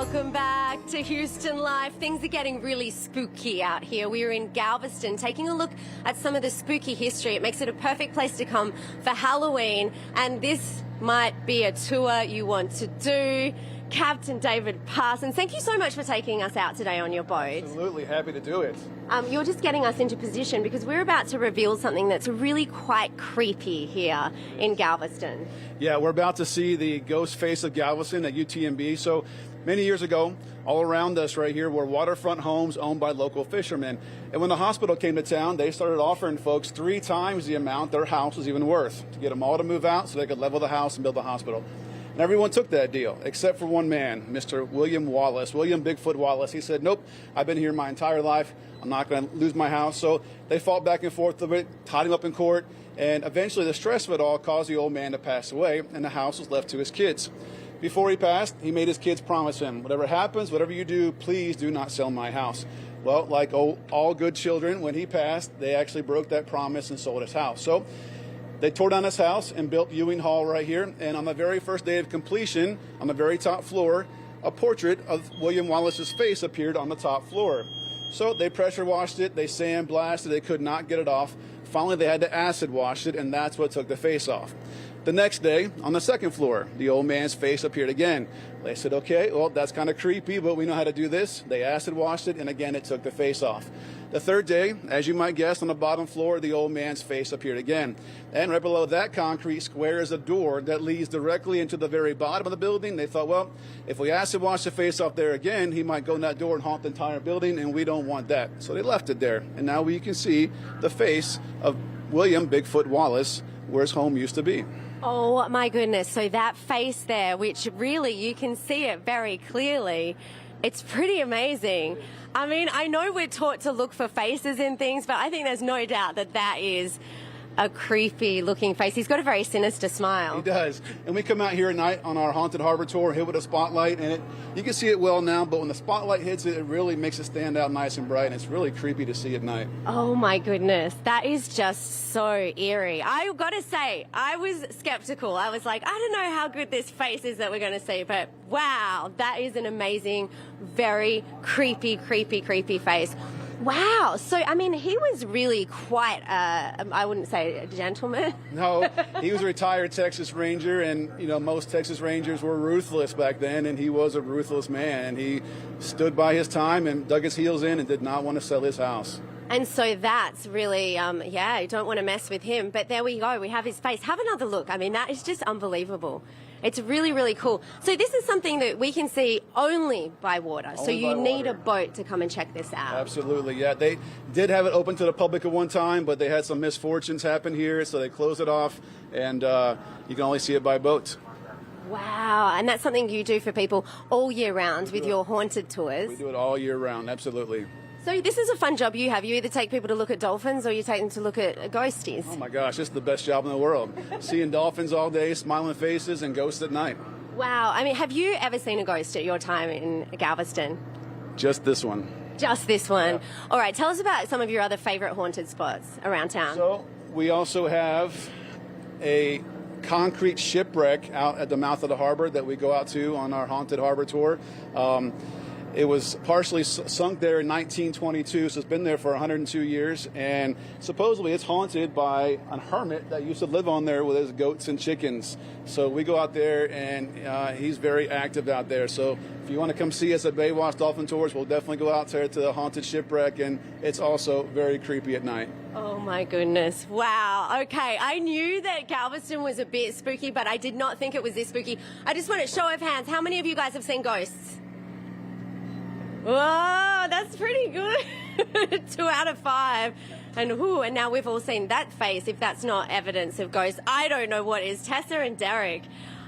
Welcome back to Houston Live. Things are getting really spooky out here. We're in Galveston taking a look at some of the spooky history. It makes it a perfect place to come for Halloween, and this might be a tour you want to do. Captain David Parsons, thank you so much for taking us out today on your boat. Absolutely, happy to do it. You're just getting us into position because we're about to reveal something that's really quite creepy here in Galveston. Yeah, we're about to see the ghost face of Galveston at UTMB. So many years ago, all around us right here were waterfront homes owned by local fishermen. And when the hospital came to town, they started offering folks 3 times the amount their house was even worth to get them all to move out so they could level the house and build the hospital. And everyone took that deal, except for one man, Mr. William Wallace, William Bigfoot Wallace. He said, nope, I've been here my entire life. I'm not going to lose my house. So they fought back and forth a bit, tied him up in court, and eventually the stress of it all caused the old man to pass away, and the house was left to his kids. Before he passed, he made his kids promise him, whatever happens, whatever you do, please do not sell my house. Well, like all good children, when he passed, they actually broke that promise and sold his house. So they tore down his house and built Ewing Hall right here. And on the very first day of completion, on the very top floor, a portrait of William Wallace's face appeared on the top floor. So they pressure washed it, they sandblasted, they could not get it off. Finally, they had to acid wash it, and that's what took the face off. The next day, on the second floor, the old man's face appeared again. They said, okay, well, that's kind of creepy, but we know how to do this. They acid washed it, and again, it took the face off. The third day, as you might guess, on the bottom floor, the old man's face appeared again. And right below that concrete square is a door that leads directly into the very bottom of the building. They thought, well, if we acid wash the face off there again, he might go in that door and haunt the entire building, and we don't want that. So they left it there. And now we can see the face of William Bigfoot Wallace, where his home used to be. Oh my goodness, so that face there, which really you can see it very clearly, it's pretty amazing. I mean, I know we're taught to look for faces in things, but I think there's no doubt that that is a creepy looking face. He's got a very sinister smile. He does. And we come out here at night on our Haunted Harbor tour, hit with a spotlight, and you can see it well now, but when the spotlight hits it, it really makes it stand out nice and bright, and it's really creepy to see at night. Oh my goodness, that is just so eerie. I gotta say, I was skeptical. I was like, I don't know how good this face is that we're gonna see, but wow, that is an amazing, very creepy face. Wow. So, I mean, he was really quite, I wouldn't say a gentleman. No, he was a retired Texas Ranger, and, you know, most Texas Rangers were ruthless back then, and he was a ruthless man. And he stood by his time and dug his heels in and did not want to sell his house. And so that's really, yeah, you don't want to mess with him. But there we go. We have his face. Have another look. I mean, that is just unbelievable. It's really, really cool. So this is something that we can see only by water. So you need a boat to come and check this out. Absolutely, yeah. They did have it open to the public at one time, but they had some misfortunes happen here, so they closed it off, and you can only see it by boat. Wow, and that's something you do for people all year round with your haunted tours. We do it all year round, absolutely. So this is a fun job you have. You either take people to look at dolphins or you take them to look at ghosties. Oh my gosh, this is the best job in the world. Seeing dolphins all day, smiling faces, and ghosts at night. Wow, I mean, have you ever seen a ghost at your time in Galveston? Just this one. Just this one. Yeah. All right, tell us about some of your other favorite haunted spots around town. So we also have a concrete shipwreck out at the mouth of the harbor that we go out to on our Haunted Harbor tour. It was partially sunk there in 1922, so it's been there for 102 years, and supposedly it's haunted by a hermit that used to live on there with his goats and chickens. So we go out there, and he's very active out there. So if you want to come see us at Baywatch Dolphin Tours, we'll definitely go out there to the haunted shipwreck, and it's also very creepy at night. Oh my goodness. Wow. Okay, I knew that Galveston was a bit spooky, but I did not think it was this spooky. I just want a show of hands. How many of you guys have seen ghosts? Whoa, that's pretty good. 2 out of 5. And now we've all seen that face. If that's not evidence of ghosts, I don't know what is. Tessa and Derek,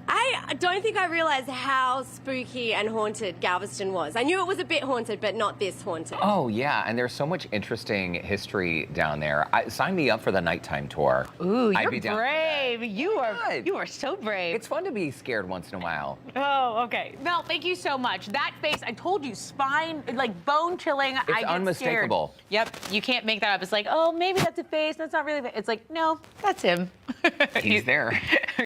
I don't think I realized how spooky and haunted Galveston was. I knew it was a bit haunted, but not this haunted. Oh, yeah, and there's so much interesting history down there. Sign me up for the nighttime tour. Ooh, I'd you're be down brave. You are so brave. It's fun to be scared once in a while. Oh, okay. Mel, thank you so much. That face, I told you, spine, like bone chilling. It's unmistakable. Scared. Yep, you can't make that up. It's like, oh, maybe that's a face. That's not really. It's like, no, that's him. He's there.